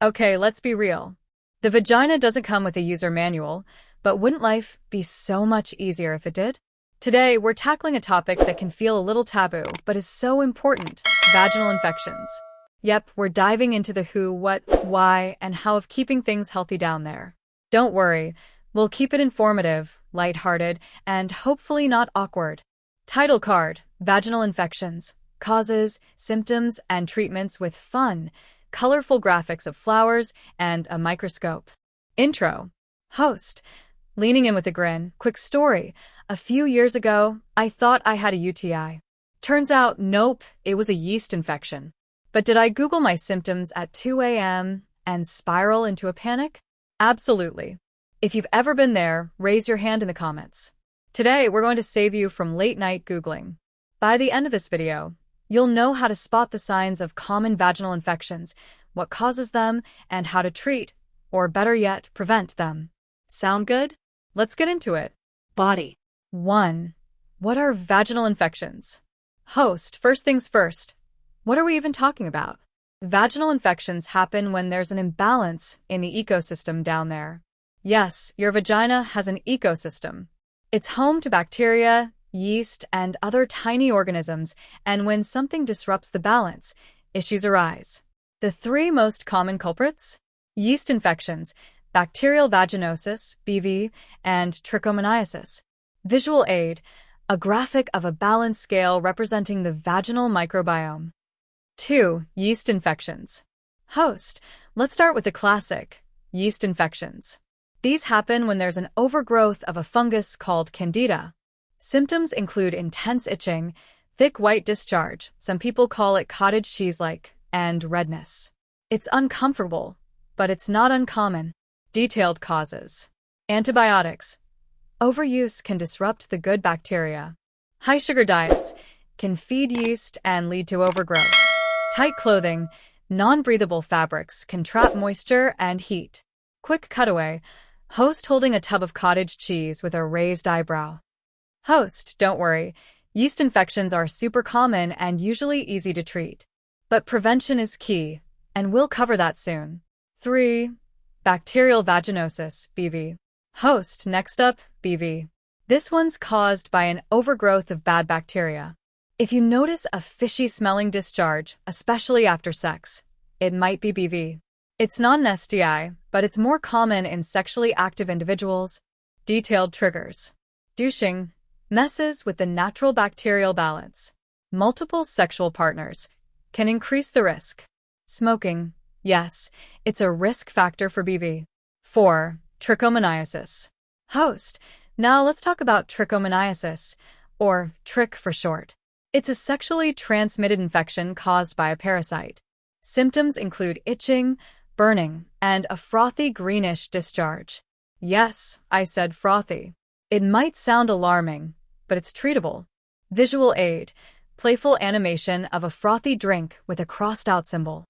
Okay, let's be real. The vagina doesn't come with a user manual, but wouldn't life be so much easier if it did? Today, we're tackling a topic that can feel a little taboo, but is so important: vaginal infections. Yep, we're diving into the who, what, why, and how of keeping things healthy down there. Don't worry, we'll keep it informative, lighthearted, and hopefully not awkward. Title card: Vaginal Infections, Causes, Symptoms, and Treatments, with fun, colorful graphics of flowers and a microscope. Intro. Host: Leaning in with a grin. Quick story. A few years ago, I thought I had a UTI. Turns out, nope, it was a yeast infection. But did I Google my symptoms at 2 a.m. and spiral into a panic? Absolutely. If you've ever been there, raise your hand in the comments. Today, we're going to save you from late-night Googling. By the end of this video, you'll know how to spot the signs of common vaginal infections, what causes them, and how to treat, or better yet, prevent them. Sound good? Let's get into it. Body. 1. What are vaginal infections? Host: First things first. What are we even talking about? Vaginal infections happen when there's an imbalance in the ecosystem down there. Yes, your vagina has an ecosystem. It's home to bacteria, yeast, and other tiny organisms, and when something disrupts the balance, issues arise. The three most common culprits? Yeast infections, bacterial vaginosis, BV, and trichomoniasis. Visual aid: a graphic of a balance scale representing the vaginal microbiome. 2. Yeast infections. Host: Let's start with the classic, yeast infections. These happen when there's an overgrowth of a fungus called Candida. Symptoms include intense itching, thick white discharge, some people call it cottage cheese-like, and redness. It's uncomfortable, but it's not uncommon. Detailed causes. Antibiotics. Overuse can disrupt the good bacteria. High-sugar diets can feed yeast and lead to overgrowth. Tight clothing, non-breathable fabrics can trap moisture and heat. Quick cutaway: host holding a tub of cottage cheese with a raised eyebrow. Host: Don't worry, yeast infections are super common and usually easy to treat. But prevention is key, and we'll cover that soon. 3. Bacterial vaginosis, BV. Host: Next up, BV. This one's caused by an overgrowth of bad bacteria. If you notice a fishy-smelling discharge, especially after sex, it might be BV. It's not an STI, but it's more common in sexually active individuals. Detailed triggers. Douching messes with the natural bacterial balance. Multiple sexual partners can increase the risk. Smoking, yes, it's a risk factor for BV. 4. Trichomoniasis. Host: Now let's talk about trichomoniasis, or trich for short. It's a sexually transmitted infection caused by a parasite. Symptoms include itching, burning, and a frothy greenish discharge. Yes, I said frothy. It might sound alarming, but it's treatable. Visual aid: playful animation of a frothy drink with a crossed-out symbol.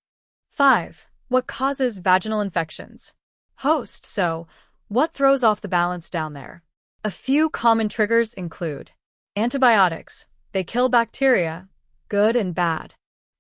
5. What causes vaginal infections? Host: So, what throws off the balance down there? A few common triggers include antibiotics. They kill bacteria, good and bad.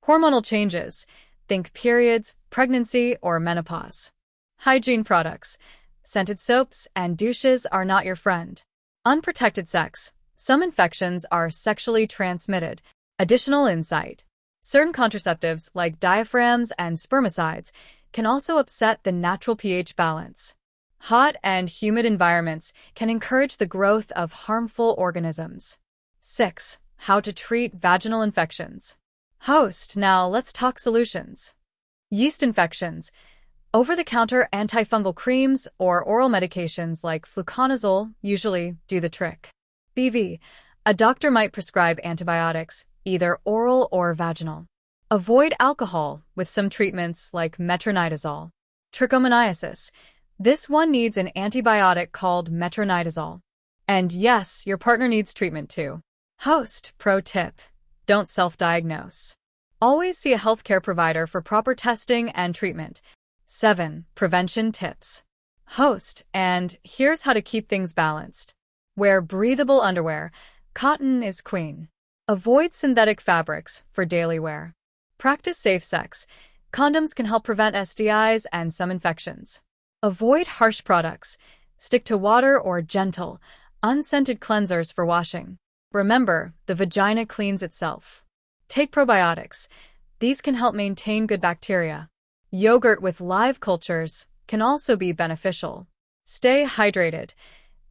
Hormonal changes. Think periods, pregnancy, or menopause. Hygiene products. Scented soaps and douches are not your friend. Unprotected sex. Some infections are sexually transmitted. Additional insight: certain contraceptives, like diaphragms and spermicides, can also upset the natural pH balance. Hot and humid environments can encourage the growth of harmful organisms. 6. How to treat vaginal infections. Host: Now let's talk solutions. Yeast infections. Over-the-counter antifungal creams or oral medications like fluconazole usually do the trick. BV. A doctor might prescribe antibiotics, either oral or vaginal. Avoid alcohol with some treatments like metronidazole. Trichomoniasis. This one needs an antibiotic called metronidazole. And yes, your partner needs treatment too. Host: Pro tip: don't self-diagnose. Always see a healthcare provider for proper testing and treatment. 7. Prevention tips. Host: And here's how to keep things balanced. Wear breathable underwear. Cotton is queen. Avoid synthetic fabrics for daily wear. Practice safe sex. Condoms can help prevent STIs and some infections. Avoid harsh products. Stick to water or gentle, unscented cleansers for washing. Remember, the vagina cleans itself. Take probiotics. These can help maintain good bacteria. Yogurt with live cultures can also be beneficial. Stay hydrated.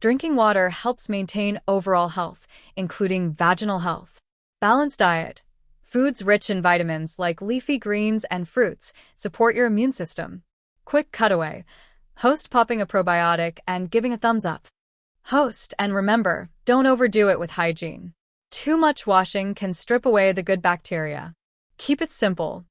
Drinking water helps maintain overall health, including vaginal health. Balanced diet. Foods rich in vitamins like leafy greens and fruits support your immune system. Quick cutaway. Host popping a probiotic and giving a thumbs up. Host, and remember, don't overdo it with hygiene. Too much washing can strip away the good bacteria. Keep it simple.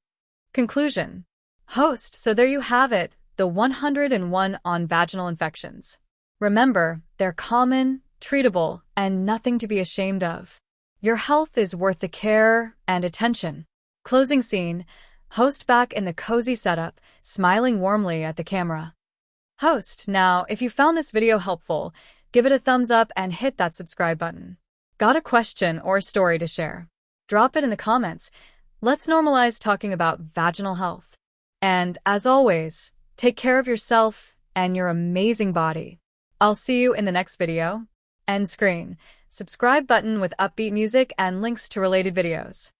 Conclusion. Host, so there you have it, the 101 on vaginal infections. Remember, they're common, treatable, and nothing to be ashamed of. Your health is worth the care and attention. Closing scene. Host back in the cozy setup, smiling warmly at the camera. Host, now, if you found this video helpful, give it a thumbs up and hit that subscribe button. Got a question or story to share? Drop it in the comments. Let's normalize talking about vaginal health. And as always, take care of yourself and your amazing body. I'll see you in the next video. End screen. Subscribe button with upbeat music and links to related videos.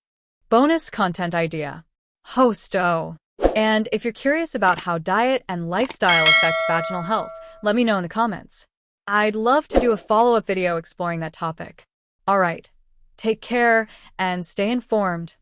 Bonus content idea. Host O. And if you're curious about how diet and lifestyle affect vaginal health, let me know in the comments. I'd love to do a follow-up video exploring that topic. Alright, take care and stay informed.